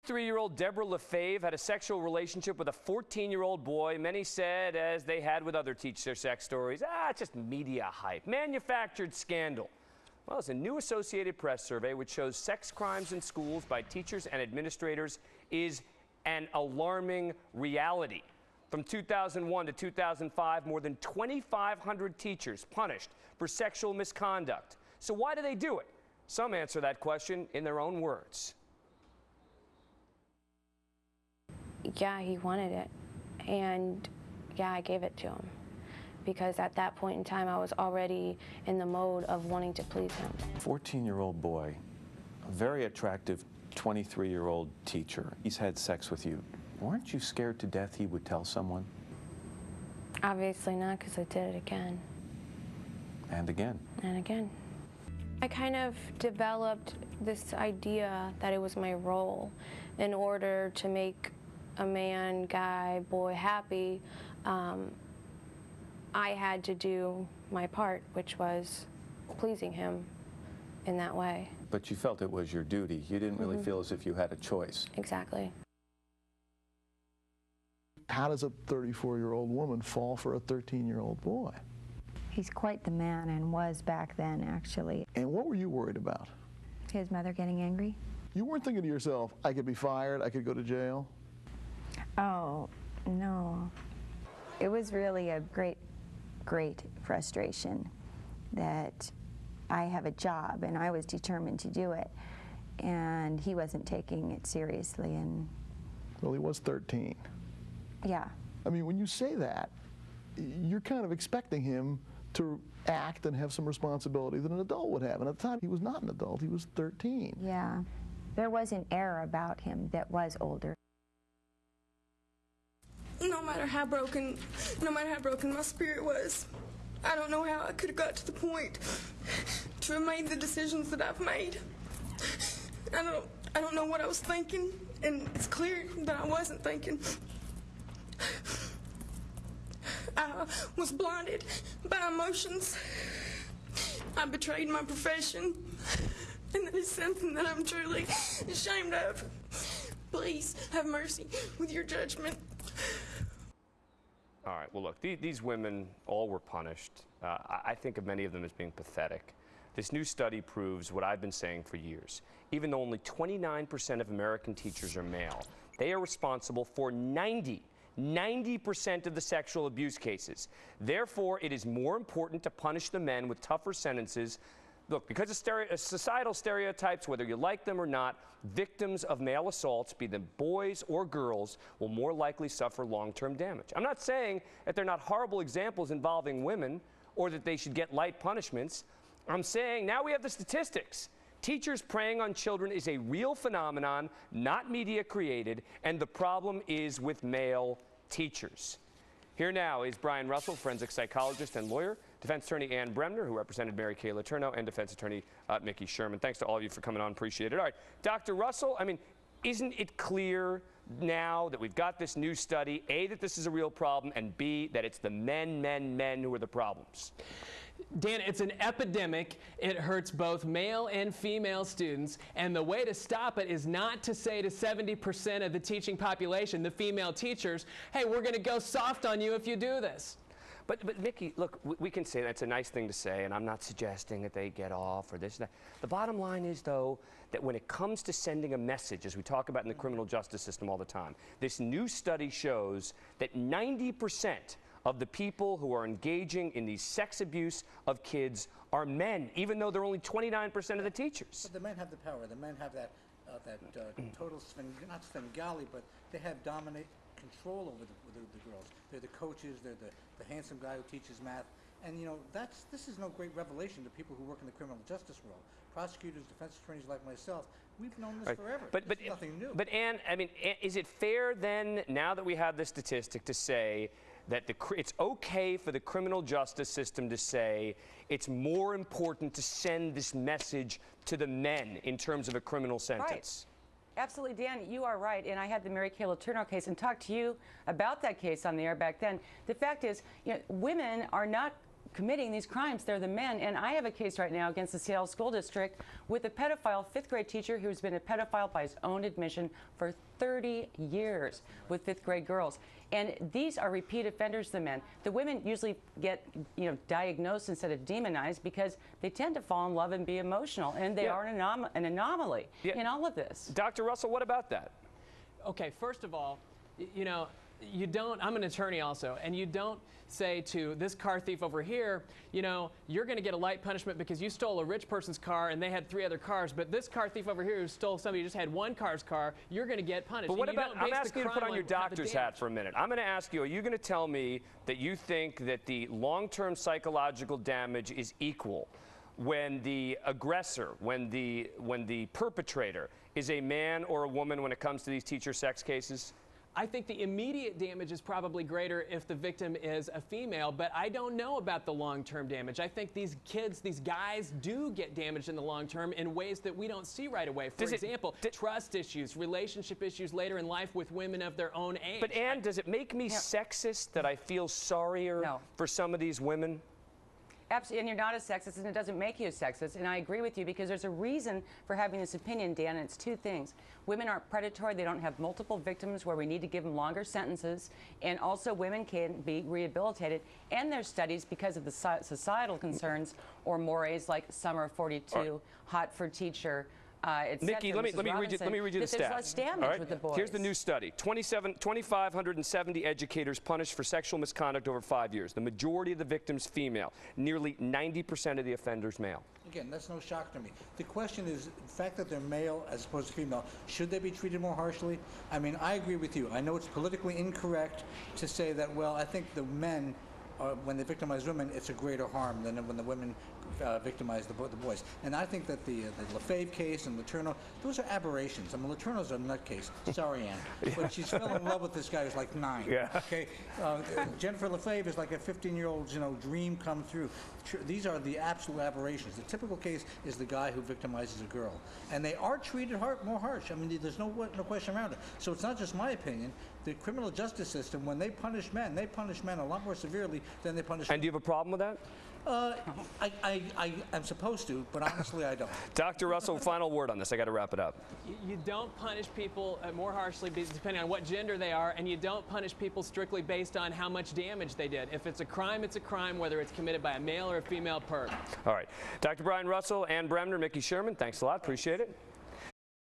23-year-old Deborah LaFave had a sexual relationship with a 14-year-old boy. Many said, as they had with other teach their sex stories, it's just media hype, manufactured scandal. Well, it's a new Associated Press survey which shows sex crimes in schools by teachers and administrators is an alarming reality. From 2001 to 2005, more than 2,500 teachers punished for sexual misconduct. So why do they do it? Some answer that question in their own words. Yeah, he wanted it, and yeah, I gave it to him because at that point in time I was already in the mode of wanting to please him. 14-year-old boy, a very attractive 23-year-old teacher. He's had sex with you. Weren't you scared to death he would tell someone? Obviously not, because I did it again. And again. And again. I kind of developed this idea that it was my role in order to make a man, guy, boy happy. I had to do my part, which was pleasing him in that way. But you felt it was your duty. You didn't really feel as if you had a choice. Exactly. How does a 34-year-old woman fall for a 13-year-old boy? He's quite the man, and was back then, actually. And what were you worried about? His mother getting angry. You weren't thinking to yourself, I could be fired, I could go to jail? Oh, no. It was really a great frustration that I have a job, and I was determined to do it, and he wasn't taking it seriously. And well, he was 13. Yeah. I mean, when you say that, you're kind of expecting him to act and have some responsibility that an adult would have. And at the time, he was not an adult. He was 13. Yeah. There was an air about him that was older. No matter how broken my spirit was, I don't know how I could have got to the point to have made the decisions that I've made. I don't know what I was thinking, and it's clear that I wasn't thinking. I was blinded by emotions. I betrayed my profession, and that is something that I'm truly ashamed of. Please have mercy with your judgment. All right, well, look, these women all were punished. I think of many of them as being pathetic. This new study proves what I've been saying for years. Even though only 29% of American teachers are male, they are responsible for 90% of the sexual abuse cases. Therefore, it is more important to punish the men with tougher sentences. Look, because of societal stereotypes, whether you like them or not, victims of male assaults, be them boys or girls, will more likely suffer long-term damage. I'm not saying that they're not horrible examples involving women or that they should get light punishments. I'm saying now we have the statistics. Teachers preying on children is a real phenomenon, not media created, and the problem is with male teachers. Here now is Brian Russell, forensic psychologist and lawyer, defense attorney Ann Bremner, who represented Mary Kay Letourneau, and defense attorney Mickey Sherman. Thanks to all of you for coming on. Appreciate it. All right, Dr. Russell, I mean, isn't it clear now that we've got this new study, A, that this is a real problem, and B, that it's the men who are the problems? Dan, it's an epidemic. It hurts both male and female students, and the way to stop it is not to say to 70% of the teaching population, the female teachers, hey, we're going to go soft on you if you do this. But Mickey, look, we can say that's a nice thing to say, and I'm not suggesting that they get off or this and that. The bottom line is, though, that when it comes to sending a message, as we talk about in the criminal justice system all the time, this new study shows that 90% of the people who are engaging in the sex abuse of kids are men, even though they're only 29% of the teachers. But the men have the power. The men have that total, not Svengali, but they have dominant control over the girls. They're the coaches. They're the handsome guy who teaches math. And, you know, this is no great revelation to people who work in the criminal justice world. Prosecutors, defense attorneys like myself, we've known this forever. But nothing new. But Ann, I mean, is it fair then, now that we have this statistic, to say that it's okay for the criminal justice system to say it's more important to send this message to the men in terms of a criminal sentence? Right. Absolutely, Dan, you are right. And I had the Mary Kay Letourneau case and talked to you about that case on the air back then. The fact is, you know, women are not committing these crimes. They're the men. And I have a case right now against the Seattle School District with a pedophile 5th grade teacher who's been a pedophile by his own admission for 30 years with 5th grade girls. And these are repeat offenders, the men. The women usually get, diagnosed instead of demonized because they tend to fall in love and be emotional. And they are an anomaly in all of this. Dr. Russell, what about that? Okay, first of all, you don't, I'm an attorney also, and you don't say to this car thief over here, you're going to get a light punishment because you stole a rich person's car and they had 3 other cars, but this car thief over here who stole somebody who just had 1 car's car, you're going to get punished. But what about, I'm asking you to put on your doctor's hat for a minute. I'm going to ask you, are you going to tell me that you think that the long-term psychological damage is equal when the aggressor, when the perpetrator is a man or a woman when it comes to these teacher sex cases? I think the immediate damage is probably greater if the victim is a female, but I don't know about the long-term damage. I think these kids, these guys do get damaged in the long term in ways that we don't see right away. For example, trust issues, relationship issues later in life with women of their own age. But Ann, does it make me sexist that I feel sorrier for some of these women? Absolutely, and you're not a sexist, and it doesn't make you a sexist, and I agree with you because there's a reason for having this opinion, Dan, and it's 2 things. Women aren't predatory, they don't have multiple victims where we need to give them longer sentences, and also women can be rehabilitated, and there's studies because of the societal concerns or mores like Summer of 42, Hot for Teacher, Nikki, let me read you the stats. There's less damage with the boys. Here's the new study. 2,570 educators punished for sexual misconduct over 5 years. The majority of the victims female. Nearly 90% of the offenders male. Again, that's no shock to me. The question is, the fact that they're male as opposed to female, should they be treated more harshly? I mean, I agree with you. I know it's politically incorrect to say that, well, I think the men, when they victimize women, it's a greater harm than when the women victimize the boys. And I think that the Lefebvre case and Letourneau, those are aberrations. I mean, Letourneau's a nutcase. Sorry, Ann. But she's fell in love with this guy who's like 9. Yeah. Okay. Jennifer Lefebvre is like a 15-year-old's dream come true. These are the absolute aberrations. The typical case is the guy who victimizes a girl. And they are treated more harsh. I mean, there's no question around it. So it's not just my opinion. The criminal justice system, when they punish men a lot more severely than they punish women. And do you have a problem with that? I'm supposed to, but honestly, I don't. Dr. Russell, final word on this. I got to wrap it up. You don't punish people more harshly depending on what gender they are, and you don't punish people strictly based on how much damage they did. If it's a crime, it's a crime, whether it's committed by a male or a female perp. All right. Dr. Brian Russell, Ann Bremner, Mickey Sherman, thanks a lot. Appreciate it.